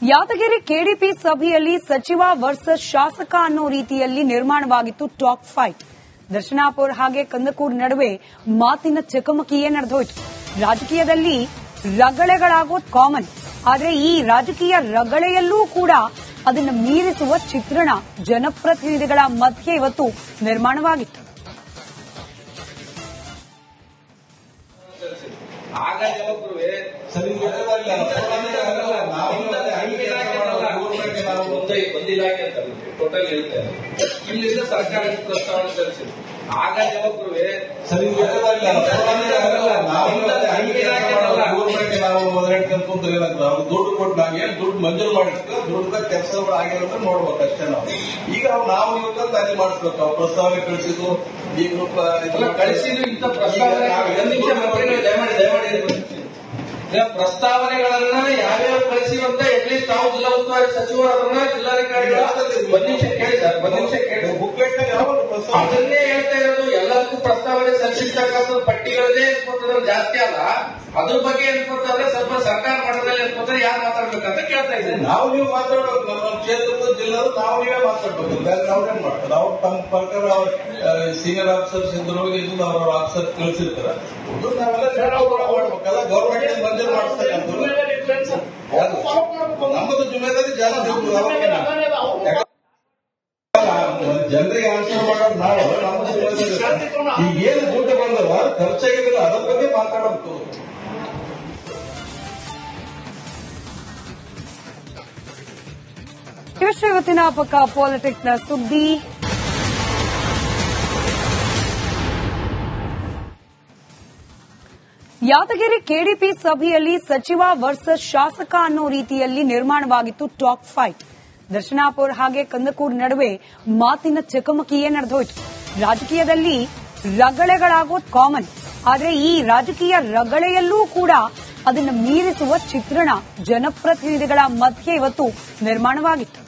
Yadgir KDP ಸಭೆಯಲ್ಲಿ ಸಚಿವ versus ಶಾಸಕ ಅನ್ನೋ ರೀತಿಯಲ್ಲಿ ನಿರ್ಮಾಣವಾಗಿತ್ತು ಟಾಕ್ ಫೈಟ್. ದರ್ಶನಾಪುರ ಹಾಗೆ ಕಂದಕೂರ್ ನಡುವೆ ಮಾತಿನ ಚಕಮಕಿಯೇ ನಡೆದೋಯ್ತು. ರಾಜಕೀಯದಲ್ಲಿ ರಗಳೆಗಳಾಗೋದು ಕಾಮನ್. ಆದರೆ ಈ ರಾಜಕೀಯ ರಗಳೆಯಲ್ಲೂ ಕೂಡ ಅದನ್ನು ಮೀರಿಸುವ ಚಿತ್ರಣ ಜನಪ್ರತಿನಿಧಿಗಳ ಮಧ್ಯೆ ಇವತ್ತು ನಿರ್ಮಾಣವಾಗಿತ್ತು. ಒಂದು ಇಲಾಖೆ ಅಂತ ಟೋಟಲ್ ಹೇಳ್ತೇನೆ. ಇಲ್ಲಿಂದ ಸರ್ಕಾರಕ್ಕೆ ಪ್ರಸ್ತಾವನೆ ಸಲ್ಲಿಸಿದ್ರು. ಆಗ ಯಾವತ್ತೂ ದುಡ್ಡು ಕೊಟ್ಟಾಗೆ ದುಡ್ಡು ಮಂಜೂರು ಮಾಡಿರ್ತೀವಿ. ದುಡ್ಡದ ಕೆಲಸಗಳು ಆಗಿರೋದ್ರೆ ನೋಡ್ಬೇಕು ಅಷ್ಟೇ. ನಾವು ಈಗ ನಾವು ಇವತ್ತು ಅಲ್ಲಿ ಮಾಡಿಸ್ಬೇಕು. ಅವ್ರು ಪ್ರಸ್ತಾವನೆ ಕಳಿಸಿದ್ದು ಈ ಗ್ರೂಪ್ ಕಳಿಸಿದ್ರು. ಇಂಥ ಪ್ರಸ್ತಾವನೆ ದಯಮಾಡಿ ಪ್ರಸ್ತಾವನೆಗಳನ್ನ ಯಾವ್ಯಾವ ಕಳಿಸಿವಂತ ಅಟ್ಲೀಸ್ಟ್ ನಾವು ಜಿಲ್ಲಾ ಉಸ್ತುವಾರಿ ಸಚಿವರು ಅದನ್ನ ಜಿಲ್ಲಾಧಿಕಾರಿಗಳು ಒಂದ್ ನಿಮಿಷ ಕೇಳಿ ಬುಕ್ಲೆಟ್ ಅದನ್ನೇ ಹೇಳ್ತಾ ಇರೋದು. ಎಲ್ಲದಕ್ಕೂ ಪ್ರಸ್ತಾವನೆ ಸಲ್ಲಿಸತಕ್ಕಂಥ ಪಟ್ಟಿಗಳದೇ ಅನ್ಕೊತಾರೆ ಜಾಸ್ತಿ ಅಲ್ಲ. ಅದ್ರ ಬಗ್ಗೆ ಅನ್ಕೊತಾರೆ ಸ್ವಲ್ಪ ಸರ್ಕಾರ ಮಟ್ಟದಲ್ಲಿ ಅನ್ಕೊತಾರೆ. ಯಾರು ಮಾತಾಡ್ಬೇಕಂತ ಕೇಳ್ತಾ ಇದ್ದಾರೆ. ನಾವು ನೀವು ಮಾತಾಡೋದು ನಮ್ಮ ಕ್ಷೇತ್ರದ ಜಿಲ್ಲರು ನಾವು ನೀವೇ ಮಾತಾಡ್ಬೇಕು. ಬೇರೆ ನಾವೇನ್ ಮಾಡ್ತಾರೆ. ಅವ್ರು ತಮ್ಮ ಪ್ರಕಾರ ಅವ್ರ ಸೀನಿಯರ್ ಆಫೀಸರ್ಸ್ ಇದ್ರು ಅವ್ರ ಆಫೀಸರ್ ಕಳಿಸಿರ್ತಾರೆ. ನಾವೆಲ್ಲ ಗೌರ್ಮೆಂಟ್ ಮಂಜೂರು ಮಾಡಿಸ್ತಕ್ಕಂಥ ನಮ್ಮದು ಜುಮೇದಾರಿ ಜಾಸ್ತಿ. ಜನರಿಗೆ ಆನ್ಸರ್ ಮಾಡೋದು ನಾವು. ನಮ್ಮ ಈಗ ಏನು ದುಡ್ಡು ಬಂದವ ಖರ್ಚಾಗಿಲ್ಲ ಅದ್ರ ಬಗ್ಗೆ ಮಾತಾಡಬೇಕು. ಇವತ್ತಿನ ಪಕ್ಕ ಪಾಲಿಟಿಕ್ಸ್ನ ಸುದ್ದಿ. ಯಾದಗಿರಿ ಕೆಡಿಪಿ ಸಭೆಯಲ್ಲಿ ಸಚಿವ ವರ್ಸಸ್ ಶಾಸಕ ಅನ್ನೋ ರೀತಿಯಲ್ಲಿ ನಿರ್ಮಾಣವಾಗಿತ್ತು ಟಾಕ್ ಫೈಟ್. ದರ್ಶನಾಪುರ ಹಾಗೆ ಕಂದಕೂರ್ ನಡುವೆ ಮಾತಿನ ಚಕಮಕಿಯೇ ನಡೆದೋಯ್ತು. ರಾಜಕೀಯದಲ್ಲಿ ರಗಳೆಗಳಾಗೋದು ಕಾಮನ್. ಆದರೆ ಈ ರಾಜಕೀಯ ರಗಳೆಯಲ್ಲೂ ಕೂಡ ಅದನ್ನು ಮೀರಿಸುವ ಚಿತ್ರಣ ಜನಪ್ರತಿನಿಧಿಗಳ ಮಧ್ಯೆ ಇವತ್ತು ನಿರ್ಮಾಣವಾಗಿತ್ತು.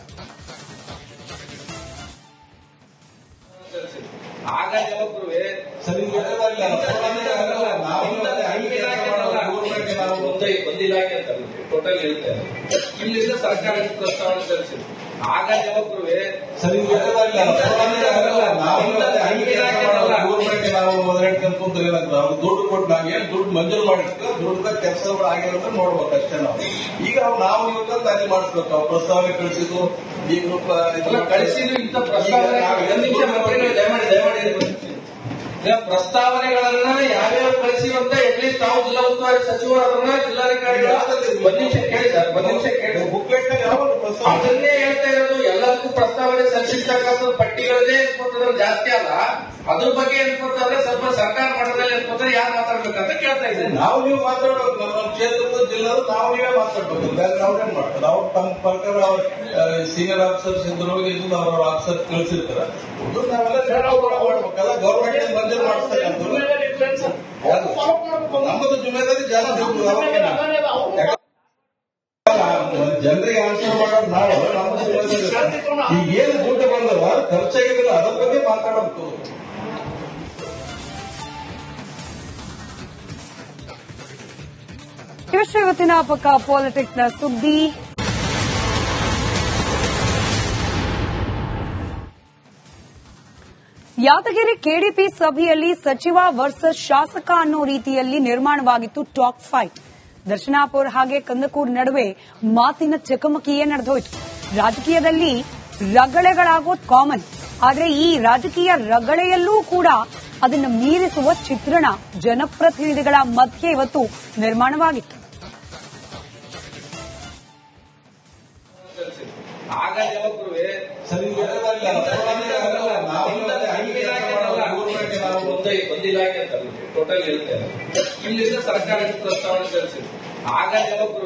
ಆಗ ಯಾವತ್ತೂ ಒಂದು ಇಲಾಖೆ ಅಂತ ಟೋಟಲ್ ಹೇಳ್ತೇನೆ. ಇಲ್ಲಿಂದ ಸರ್ಕಾರಕ್ಕೆ ಪ್ರಸ್ತಾವನೆ ಸಲ್ಲಿಸಿದ್ರು. ಆಗ ಯಾವತ್ತೂ ಅವ್ರು ದುಡ್ಡು ಕೊಟ್ಟಾಗೆ ದುಡ್ಡು ಮಂಜೂರು ಮಾಡಿರ್ತೀವಿ. ದುಡ್ಡದ ಕೆಲಸಗಳು ಆಗಿರೋದ್ರೆ ನೋಡ್ಬೇಕು ಅಷ್ಟೇ. ನಾವು ಈಗ ನಾವು ಇವತ್ತು ಅಲ್ಲಿ ಮಾಡಿಸ್ಬೇಕು. ಅವ್ರು ಪ್ರಸ್ತಾವನೆ ಕಳಿಸಿದ್ದು ಈ ಗ್ರೂಪ್ ಕಳಿಸಿದ್ರು. ಇಂಥ ಪ್ರಸ್ತಾವನೆ ದಯಮಾಡಿ ಪ್ರಸ್ತಾವನೆಗಳನ್ನ ಯಾವ್ಯಾವ ಕಳಿಸಿವಂತ ಅಟ್ಲೀಸ್ಟ್ ನಾವು ಜಿಲ್ಲಾ ಉಸ್ತುವಾರಿ ಸಚಿವರು ಅದನ್ನ ಜಿಲ್ಲಾಧಿಕಾರಿಗಳು ಒಂದ್ ನಿಮಿಷ ಕೇಳಿ ಬುಕ್ಲೆಟ್ ಅದನ್ನೇ ಹೇಳ್ತಾ ಇರೋದು. ಎಲ್ಲದಕ್ಕೂ ಪ್ರಸ್ತಾವನೆ ಸಲ್ಲಿಸತಕ್ಕಂಥ ಪಟ್ಟಿಗಳದೇ ಅನ್ಕೊತಾರೆ ಜಾಸ್ತಿ ಅಲ್ಲ. ಅದ್ರ ಬಗ್ಗೆ ಅನ್ಕೊತಾರೆ ಸ್ವಲ್ಪ ಸರ್ಕಾರ ಮಟ್ಟದಲ್ಲಿ ಅನ್ಕೊತಾರೆ. ಯಾರು ಮಾತಾಡ್ಬೇಕಂತ ಕೇಳ್ತಾ ಇದ್ದಾರೆ. ನಾವು ನೀವು ಮಾತಾಡೋದು ನಮ್ಮ ಕ್ಷೇತ್ರದ ಜಿಲ್ಲರು ನಾವು ನೀವೇ ಮಾತಾಡ್ಬೇಕು. ಬೇರೆ ನಾವೇನ್ ಮಾಡ್ತಾರೆ. ಅವ್ರು ತಮ್ಮ ಪ್ರಕಾರ ಅವ್ರ ಸೀನಿಯರ್ ಆಫೀಸರ್ಸ್ ಇದ್ರು ಅವ್ರ ಆಫೀಸರ್ ಕಳಿಸಿರ್ತಾರೆ. ನಾವೆಲ್ಲ ಗೌರ್ಮೆಂಟ್ ಮಂಜೂರು ಮಾಡಿಸ್ತಕ್ಕಂಥ ನಮ್ಮದು ಜುಮೇದಾರಿ ಜಾಸ್ತಿ. ಜನರಿಗೆ ಆನ್ಸರ್ ಮಾಡೋದು ನಾವು. ನಮ್ಮ ಈಗ ಏನು ದುಡ್ಡು ಬಂದವ ಖರ್ಚಾಗಿಲ್ಲ ಅದ್ರ ಬಗ್ಗೆ ಮಾತಾಡಬೇಕು. ಇವತ್ತಿನ ಪಕ್ಕ ಪಾಲಿಟಿಕ್ಸ್ನ ಸುದ್ದಿ. ಯಾದಗಿರಿ ಕೆಡಿಪಿ ಸಭೆಯಲ್ಲಿ ಸಚಿವ ವರ್ಸಸ್ ಶಾಸಕ ಅನ್ನೋ ರೀತಿಯಲ್ಲಿ ನಿರ್ಮಾಣವಾಗಿತ್ತು ಟಾಕ್ ಫೈಟ್. ದರ್ಶನಾಪುರ ಹಾಗೆ ಕಂದಕೂರ್ ನಡುವೆ ಮಾತಿನ ಚಕಮಕಿಯೇ ನಡೆದೋಯ್ತು. ರಾಜಕೀಯದಲ್ಲಿ ರಗಳೆಗಳಾಗೋದು ಕಾಮನ್. ಆದರೆ ಈ ರಾಜಕೀಯ ರಗಳೆಯಲ್ಲೂ ಕೂಡ ಅದನ್ನು ಮೀರಿಸುವ ಚಿತ್ರಣ ಜನಪ್ರತಿನಿಧಿಗಳ ಮಧ್ಯೆ ಇವತ್ತು ನಿರ್ಮಾಣವಾಗಿತ್ತು. ಆಗ ಯಾವತ್ತೂ ಒಂದು ಇಲಾಖೆ ಅಂತ ಟೋಟಲ್ ಹೇಳ್ತೇನೆ. ಇಲ್ಲಿಂದ ಸರ್ಕಾರಕ್ಕೆ ಪ್ರಸ್ತಾವನೆ ಸಲ್ಲಿಸಿದ್ರು. ಆಗ ಯಾವತ್ತೂ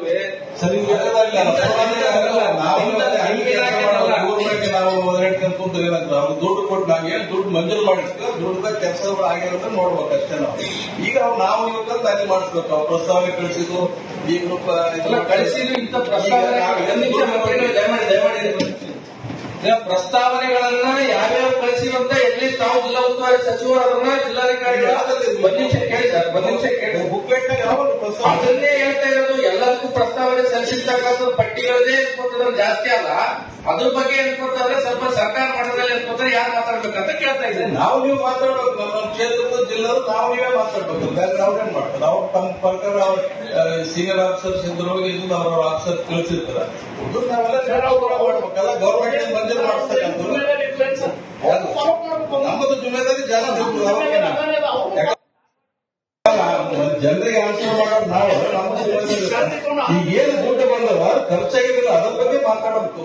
ಅವ್ರು ದುಡ್ಡು ಕೊಟ್ಟಾಗೆ ದುಡ್ಡು ಮಂಜೂರು ಮಾಡಿರ್ತೀವಿ. ದುಡ್ಡದ ಕೆಲಸಗಳು ಆಗಿರೋದ್ರೆ ನೋಡ್ಬೇಕು ಅಷ್ಟೇ. ನಾವು ಈಗ ನಾವು ಇವತ್ತು ಅಲ್ಲಿ ಮಾಡಿಸ್ಬೇಕು. ಅವ್ರು ಪ್ರಸ್ತಾವನೆ ಕಳಿಸಿದ್ದು ಈ ಗ್ರೂಪ್ ಕಳಿಸಿದ್ರು. ಇಂಥ ಪ್ರಸ್ತಾವನೆ ದಯಮಾಡಿ ಪ್ರಸ್ತಾವನೆಗಳನ್ನ ಯಾವ್ಯಾವ ಕಳಿಸಿವಂತ ಅಟ್ಲೀಸ್ಟ್ ನಾವು ಜಿಲ್ಲಾ ಉಸ್ತುವಾರಿ ಸಚಿವರು ಅದನ್ನ ಜಿಲ್ಲಾಧಿಕಾರಿಗಳು ಒಂದ್ ನಿಮಿಷ ಕೇಳಿ ಬುಕ್ಲೆಟ್ ಅದನ್ನೇ ಹೇಳ್ತಾ ಇರೋದು. ಎಲ್ಲದಕ್ಕೂ ಪ್ರಸ್ತಾವನೆ ಸಲ್ಲಿಸಿರ್ತಕ್ಕಂಥ ಪಟ್ಟಿಗಳದೇ ಜಾಸ್ತಿ ಅಲ್ಲ. ಅದ್ರ ಬಗ್ಗೆ ಅನ್ಕೊತಾರೆ ಸ್ವಲ್ಪ ಸರ್ಕಾರ ಮಟ್ಟದಲ್ಲಿ ಅನ್ಕೋತಾರೆ ಯಾರು ಮಾತಾಡ್ಬೇಕಂತ ಕೇಳ್ತಾ ಇದ್ದಾರೆ. ನಾವು ನೀವು ಮಾತಾಡ್ಬೇಕು. ನಮ್ಮ ಕ್ಷೇತ್ರದ ಜಿಲ್ಲೆಯವರು ನಾವು ನೀವೇ ಮಾತಾಡ್ಬೇಕು. ಬೇರೆ ಅವ್ರೇನ್ ಮಾಡ್ತಾರೆ? ಅವ್ರು ತಮ್ಮ ಪ್ರಕಾರ ಅವ್ರ ಸೀನಿಯರ್ ಆಫೀಸರ್ಸ್ ಇದ್ರು ಅವ್ರ ಆಫೀಸರ್ ಕಳಿಸಿರ್ತಾರೆ. ನಾವೆಲ್ಲ ಮಾಡ್ಬೇಕಲ್ಲ. ಗೌರ್ಮೆಂಟ್ ಮಂಜೂರು ಮಾಡಿಸ್ತಕ್ಕಂಥ ನಮ್ಮದು ಜುಮ್ಮೆದಾರಿ ಜನರಿಗೆ ಆನ್ಸರ್ ಮಾಡೋದು ನಾವು. ಈಗ ಏನು ದುಡ್ಡು ಬಂದವ ಖರ್ಚಾಗಿರಲಿಲ್ಲ ಅದ್ರ ಬಗ್ಗೆ ಮಾತಾಡಬೇಕು.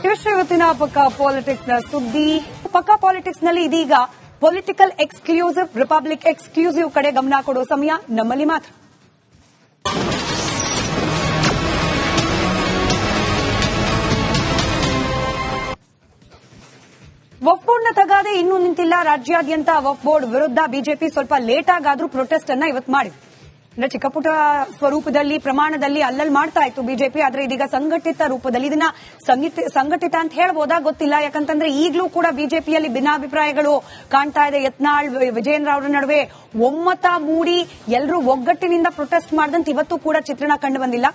ಇವಷ್ಟೇ ಇವತ್ತಿನ ಪಕ್ಕಾ ಪಾಲಿಟಿಕ್ಸ್ ನ ಸುದ್ದಿ. ಪಕ್ಕಾ ಪಾಲಿಟಿಕ್ಸ್ ನಲ್ಲಿ ಇದೀಗ ಪೊಲಿಟಿಕಲ್ ಎಕ್ಸ್ಕ್ಲೂಸಿವ್, ರಿಪಬ್ಲಿಕ್ ಎಕ್ಸ್ಕ್ಲೂಸಿವ್ ಕಡೆ ಗಮನ ಕೊಡೋ ಸಮಯ ನಮ್ಮಲ್ಲಿ ಮಾತ್ರ. ವಕ್ಫ್ ಬೋರ್ಡ್ನ ತಗಾದೆ ಇನ್ನೂ ನಿಂತಿಲ್ಲ. ರಾಜ್ಯಾದ್ಯಂತ ವಕ್ಫ್ ಬೋರ್ಡ್ ವಿರುದ್ಧ ಬಿಜೆಪಿ ಸ್ವಲ್ಪ ಲೇಟ್ ಆಗಾದ್ರೂ ಪ್ರೊಟೆಸ್ಟ್ ಅನ್ನ ಇವತ್ತು ಮಾಡಿದೆ. ಅಂದ್ರೆ ಚಿಕ್ಕಪುಟ ಸ್ವರೂಪದಲ್ಲಿ, ಪ್ರಮಾಣದಲ್ಲಿ ಅಲ್ಲಲ್ಲಿ ಮಾಡ್ತಾ ಇತ್ತು ಬಿಜೆಪಿ. ಆದ್ರೆ ಇದೀಗ ಸಂಘಟಿತ ರೂಪದಲ್ಲಿ, ಇದನ್ನ ಸಂಘಟಿತ ಅಂತ ಹೇಳ್ಬೋದಾ ಗೊತ್ತಿಲ್ಲ. ಯಾಕಂತಂದ್ರೆ ಈಗಲೂ ಕೂಡ ಬಿಜೆಪಿಯಲ್ಲಿ ಭಿನ್ನಾಭಿಪ್ರಾಯಗಳು ಕಾಣ್ತಾ ಇದೆ. ಯತ್ನಾಳ್, ವಿಜಯೇಂದ್ರ ಅವರ ನಡುವೆ ಒಮ್ಮತ ಮೂಡಿ ಎಲ್ಲರೂ ಒಗ್ಗಟ್ಟಿನಿಂದ ಪ್ರೊಟೆಸ್ಟ್ ಮಾಡಿದಂತೆ ಇವತ್ತು ಕೂಡ ಚಿತ್ರಣ ಕಂಡು ಬಂದಿಲ್ಲ.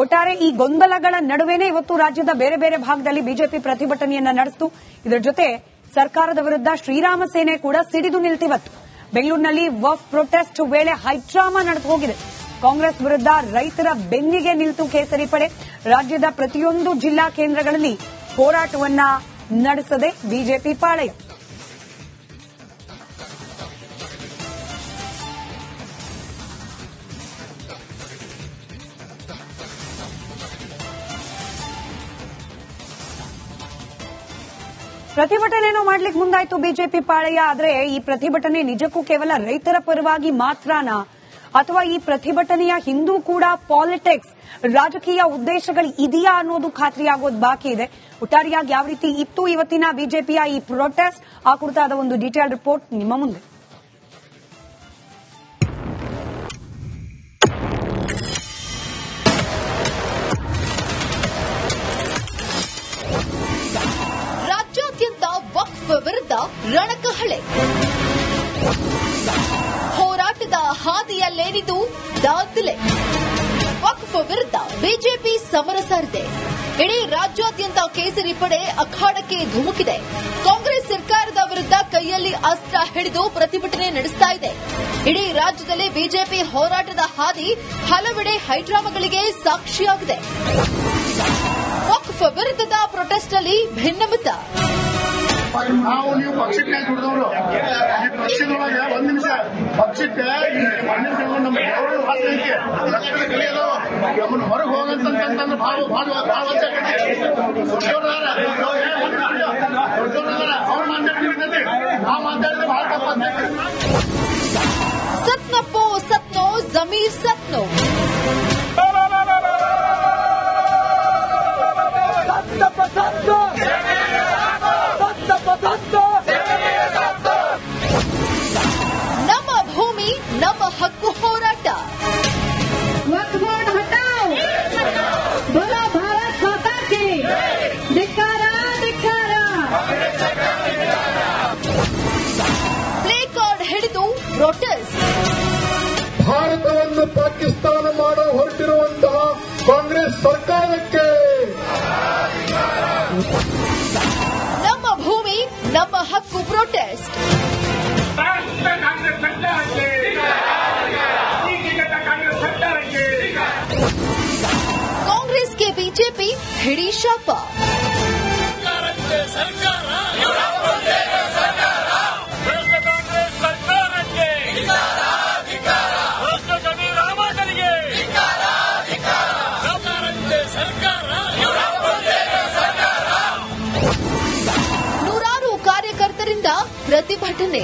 ಒಟ್ಟಾರೆ ಈ ಗೊಂದಲಗಳ ನಡುವೆನೇ ಇವತ್ತು ರಾಜ್ಯದ ಬೇರೆ ಬೇರೆ ಭಾಗದಲ್ಲಿ ಬಿಜೆಪಿ ಪ್ರತಿಭಟನೆಯನ್ನ ನಡೆಸಿತು. ಇದರ ಜೊತೆ ಸರ್ಕಾರದ ವಿರುದ್ಧ ಶ್ರೀರಾಮ ಸೇನೆ ಕೂಡ ಸಿಡಿದು ನಿಲ್ತಿವತ್ತು. ಬೆಂಗಳೂರಿನಲ್ಲಿ ವಕ್ಫ್ ಪ್ರೊಟೆಸ್ಟ್ ವೇಳೆ ಹೈಡ್ರಾಮಾ ನಡೆದು ಹೋಗಿದೆ. ಕಾಂಗ್ರೆಸ್ ವಿರುದ್ಧ ರೈತರ ಬೆನ್ನಿಗೆ ನಿಲ್ತು ಕೇಸರಿ ಪಡೆ. ರಾಜ್ಯದ ಪ್ರತಿಯೊಂದು ಜಿಲ್ಲಾ ಕೇಂದ್ರಗಳಲ್ಲಿ ಹೋರಾಟವನ್ನ ನಡೆಸದೆ ಬಿಜೆಪಿ ಪಾಳೆಯ. ಪ್ರತಿಭಟನೆಯನ್ನು ಮಾಡ್ಲಿಕ್ಕೆ ಮುಂದಾಯ್ತು ಬಿಜೆಪಿ ಪಾಳೆಯ. ಆದ್ರೆ ಈ ಪ್ರತಿಭಟನೆ ನಿಜಕ್ಕೂ ಕೇವಲ ರೈತರ ಪರವಾಗಿ ಮಾತ್ರನಾ, ಅಥವಾ ಈ ಪ್ರತಿಭಟನೆಯ ಹಿಂದೂ ಕೂಡ ಪಾಲಿಟಿಕ್ಸ್, ರಾಜಕೀಯ ಉದ್ದೇಶಗಳು ಇದೆಯಾ ಅನ್ನೋದು ಖಾತ್ರಿಯಾಗೋದು ಬಾಕಿ ಇದೆ. ಒಟ್ಟಾರೆಯಾಗಿ ಯಾವ ರೀತಿ ಇತ್ತು ಇವತ್ತಿನ ಬಿಜೆಪಿಯ ಈ ಪ್ರೊಟೆಸ್ಟ್, ಆ ಕುರಿತಾದ ಒಂದು ಡೀಟೇಲ್ ರಿಪೋರ್ಟ್ ನಿಮ್ಮ ಮುಂದೆ. ವಕ್ಫ್ ವಿರುದ್ಧ ರಣಕಹಳೆ, ಹೋರಾಟದ ಹಾದಿಯಲ್ಲೇನಿದು ದಾಖಲೆ. ವಕ್ಫ್ ವಿರುದ್ಧ ಬಿಜೆಪಿ ಸಮರ ಸಾರಿದೆ. ಇಡೀ ರಾಜ್ಯಾದ್ಯಂತ ಕೇಸರಿ ಪಡೆ ಅಖಾಡಕ್ಕೆ ಧುಮುಕಿದೆ. ಕಾಂಗ್ರೆಸ್ ಸರ್ಕಾರದ ವಿರುದ್ಧ ಕೈಯಲ್ಲಿ ಅಸ್ತ್ರ ಹಿಡಿದು ಪ್ರತಿಭಟನೆ ನಡೆಸ್ತಾ ಇದೆ. ಇಡೀ ರಾಜ್ಯದಲ್ಲಿ ಬಿಜೆಪಿ ಹೋರಾಟದ ಹಾದಿ ಹಲವೆಡೆ ಹೈಡ್ರಾಮಾಗಳಿಗೆ ಸಾಕ್ಷಿಯಾಗಿದೆ. ವಕ್ಫ್ ವಿರುದ್ಧದ ಪ್ರೊಟೆಸ್ಟ್ ಅಲ್ಲಿ ಭಿನ್ನಮತ. ನಾವು ನೀವು ಪಕ್ಷಕ್ಕೆ ದುಡಿದವರು ಈ ಪಕ್ಷದೊಳಗೆ ಒಂದ್ ನಿಮಿಷ ಪಕ್ಷಕ್ಕೆ ನಮ್ಮ ವಾಸನೆಗೆ ರಕ್ತದ ಕಲಿಯೋದು ನಮ್ಮನ್ನು ಹೊರಗೆ ಹೋಗಂತಂದ್ರೆ ಅವ್ರು ಮಾತಾಡ್ತಿರ್ತೈತಿ, ನಾವು ಮಾತಾಡಿದ್ರೆ ಬಹಳ ತಪ್ಪ. ಸತ್ನಪ್ಪೋ ಸತ್ನೋ ಜಮೀರ್ ಸತ್ನೋ. ನಮ್ಮ ಭೂಮಿ ನಮ್ಮ ಹಕ್ಕು ಹೋರಾಟ. वक्फ बोर्ड हटाओ, बोलो भारत माता की धिक्कारा धिक्कारा. ಪ್ಲೇ ಕಾರ್ಡ್ ಹಿಡಿದು ಪ್ರೊಟೆಸ್ಟ್. ಭಾರತವನ್ನು ಪಾಕಿಸ್ತಾನ ಮಾಡೋ ಹೊರಟಿರುವಂತಹ ಕಾಂಗ್ರೆಸ್ ಸರ್ಕಾರಕ್ಕೆ ನಮ್ಮ ಭೂಮಿ ನಮ್ಮ ಹಕ್ಕು ಪ್ರೊಟೆಸ್ಟ್. ಕಾಂಗ್ರೆಸ್ಗೆ ಬಿಜೆಪಿ ಹಿಡಿ ಶಾಪ. ನೂರಾರು ಕಾರ್ಯಕರ್ತರಿಂದ ಪ್ರತಿಭಟನೆ.